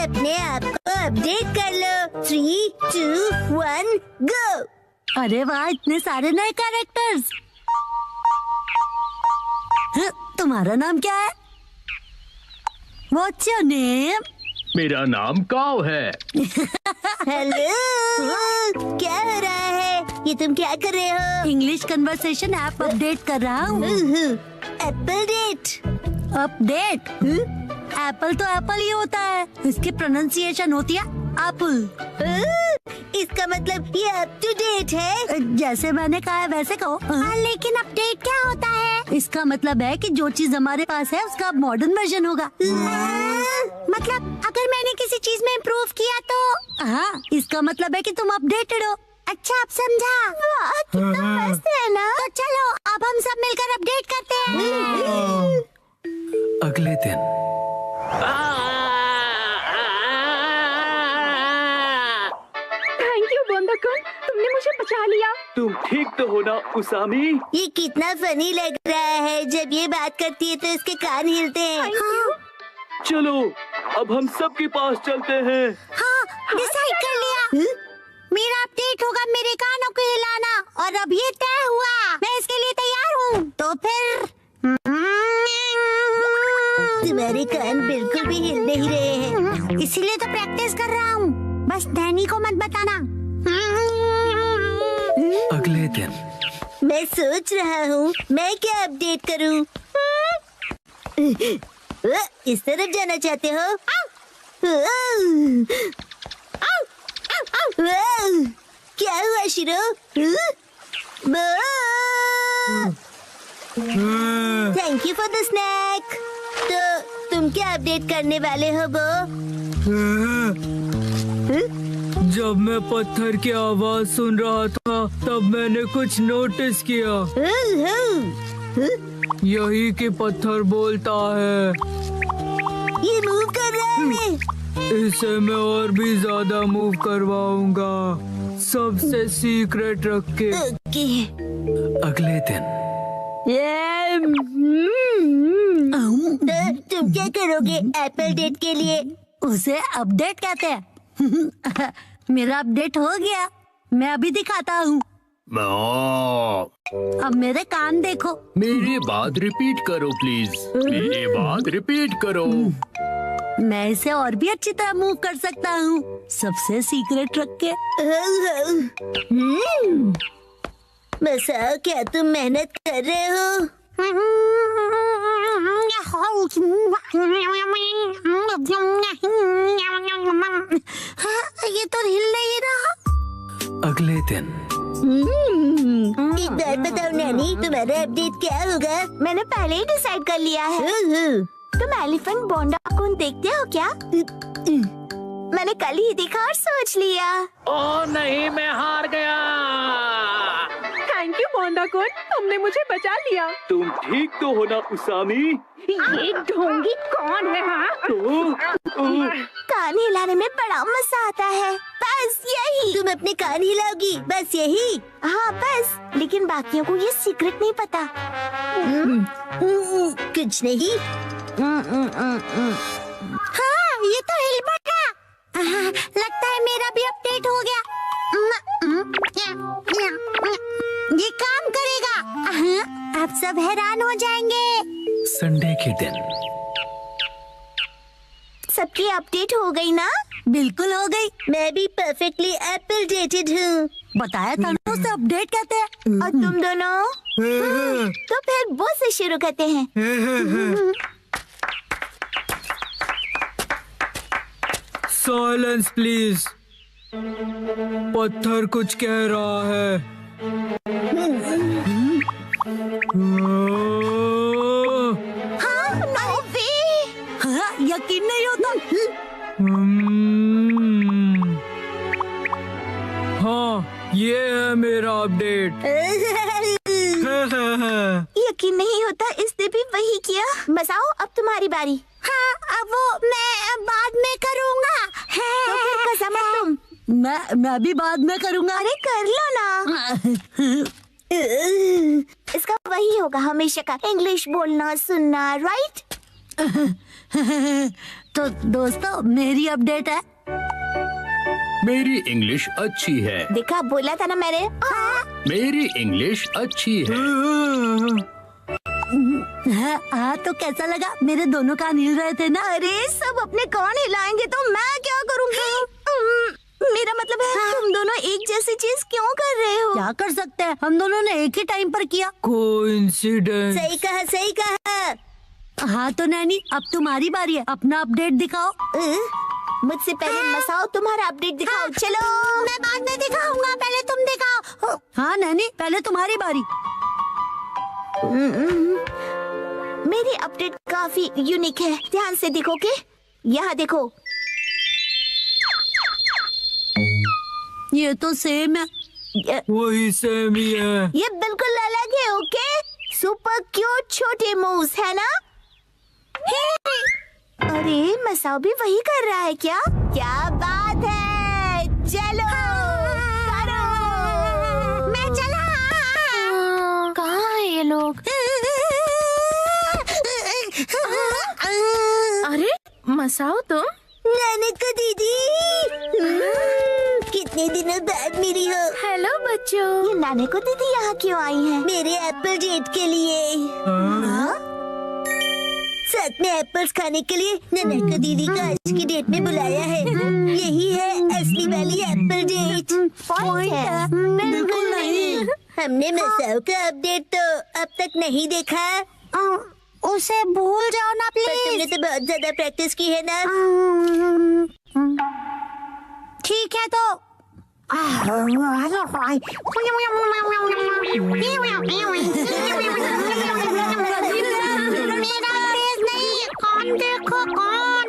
अपने आप को अपडेट कर लो। 3, 2, 1 गो। अरे वाह, इतने सारे नए कैरेक्टर्स। तुम्हारा नाम क्या है? What's your name? मेरा नाम काव है। हेलो, क्या हो रहा है? ये तुम क्या कर रहे हो? इंग्लिश कन्वर्सेशन ऐप अपडेट कर रहा हूँ। Apple date. अपडेट? एप्पल तो एप्पल ही होता है, इसकी प्रोनाउंसिएशन होती है एप्पल। इसका मतलब ये अप टू डेट है। जैसे मैंने कहा है वैसे कहो। लेकिन अपडेट क्या होता है? इसका मतलब है कि जो चीज हमारे पास है उसका मॉडर्न वर्जन होगा। मतलब अगर मैंने किसी चीज में इम्प्रूव किया तो? हाँ, इसका मतलब है कि तुम अपडेटेड हो। अच्छा, अब समझा। वाह, कितना मस्त है ना। तो चलो अब हम सब मिलकर अपडेट करते हैं। अगले दिन थैंक यू बोंदाकुन, तुमने मुझे बचा लिया। तुम ठीक तो हो ना उसामी? ये कितना फनी लग रहा है। जब ये बात करती है तो इसके कान हिलते हैं। चलो अब हम सबके पास चलते हैं। हाँ, डिसाइड कर लिया। मेरा अपडेट होगा मेरे कानों को हिलाना, और अब ये तय हुआ। मैं इसके लिए तैयार हूँ। तो फिर तुम्हारे कान बिल्कुल भी हिल नहीं रहे हैं, इसीलिए तो प्रैक्टिस कर रहा हूँ। बस डैनी को मत बताना। अगले दिन मैं सोच रहा हूँ मैं क्या अपडेट करूँ। इस तरफ जाना चाहते हो? क्या हुआ शिरो? Thank you for the snake. तो तुम क्या अपडेट करने वाले हो बो? जब मैं पत्थर की आवाज सुन रहा था तब मैंने कुछ नोटिस किया। यही कि पत्थर बोलता है। ये मूव कर रहा है। इसे मैं और भी ज्यादा मूव करवाऊंगा, सबसे सीक्रेट रख के। ओके। अगले दिन तो तुम क्या करोगे एप्पल डेट के लिए? उसे अपडेट कहते हैं। मेरा अपडेट हो गया, मैं अभी दिखाता हूँ। अब मेरे कान देखो। मेरी बात रिपीट करो प्लीज। मेरी बात रिपीट करो। मैं इसे और भी अच्छी तरह मूव कर सकता हूँ, सबसे सीक्रेट रख के। बसा, क्या तुम मेहनत कर रहे हो? ये तो हिल नहीं रहा। अगले दिन एक बात बताओ नैनी, तुम्हारा अपडेट क्या होगा? मैंने पहले ही डिसाइड कर लिया है। तुम एलिफेंट बोंडाकुन देखते हो क्या? मैंने कल ही देखा और सोच लिया। ओ नहीं, मैं हार गया। थैंक यू बोंदाकुन, तुमने मुझे बचा लिया। तुम ठीक तो हो ना उसामी? ये ढोंगी कौन है? कान हिलाने में बड़ा मजा आता है। बस यही। तुम अपने कान हिलाओगी? बस यही? हाँ बस, लेकिन बाकियों को ये सीक्रेट नहीं पता। कुछ नहीं। हाँ, ये तो हिल पड़ा। लगता है मेरा भी अपडेट हो गया। ये काम करेगा। आप सब हैरान हो जाएंगे। संडे के दिन सबकी अपडेट हो गई ना? बिल्कुल हो गई। मैं भी परफेक्टली एप्पल डेटेड हूँ। बताया था ना, उसे अपडेट कहते हैं। और तुम दोनों? तो फिर वो से शुरू करते हैं। Silence please. पत्थर कुछ कह रहा है। हाँ, नो वे। हाँ, यकीन नहीं होता। हाँ, ये है मेरा अपडेट। यकीन नहीं होता, इसने भी वही किया। बसाओ, अब तुम्हारी बारी। हाँ, अब वो मैं बाद में करूँगा। तो फिर कसम है तुम। मैं भी बाद में करूँगा। अरे कर लो ना। इसका वही होगा हमेशा का, इंग्लिश बोलना सुनना, राइट? तो दोस्तों मेरी अपडेट है। मेरी इंग्लिश अच्छी है। देखा, बोला था ना मैंने। मेरी इंग्लिश अच्छी है। हाँ तो कैसा लगा? मेरे दोनों कान हिल रहे थे ना। अरे सब अपने कान हिलाएंगे तो मैं क्या करूँगी? मेरा मतलब है तुम दोनों एक जैसी चीज क्यों कर रहे हो? क्या कर सकते हैं, हम दोनों ने एक ही टाइम पर किया। कोइंसिडेंस। सही कहा, सही कहा। हाँ तो नैनी अब तुम्हारी बारी है, अपना अपडेट दिखाओ। मुझसे पहले मसाओ तुम्हारा अपडेट दिखाओ। चलो। मैं बाद में दिखाऊंगा, पहले तुम दिखाओ। हाँ नैनी पहले तुम्हारी बारी। मेरी अपडेट काफी यूनिक है, ध्यान से देखोगे? यहाँ देखो। ये तो सेम है। वही सेम ही है। ये बिल्कुल अलग है। ओके, सुपर क्यूट छोटे मूव्स है ना? अरे मसाओ भी वही कर रहा है क्या? क्या बात है, चलो करो। मैं चला। कहाँ है ये लोग? अरे मसाओ तुम? नानका दीदी, कितने दिनों बाद मिली हो। हेलो बच्चों। ये नानका दीदी यहाँ क्यों आई है? मेरे एप्पल डेट के लिए। हाँ? साथ में एप्पल्स खाने के लिए नानका दीदी का आज की डेट में बुलाया है। यही है असली वाली एप्पल डेट। पॉइंट है? बिल्कुल नहीं। हमने मसाओ का अपडेट तो अब तक नहीं देखा। उसे भूल जाओ ना पर तुमने प्लीज। तो बहुत ज्यादा प्रैक्टिस की है ना। ठीक है तो मेरा तेज नहीं, कौन देखो कौन।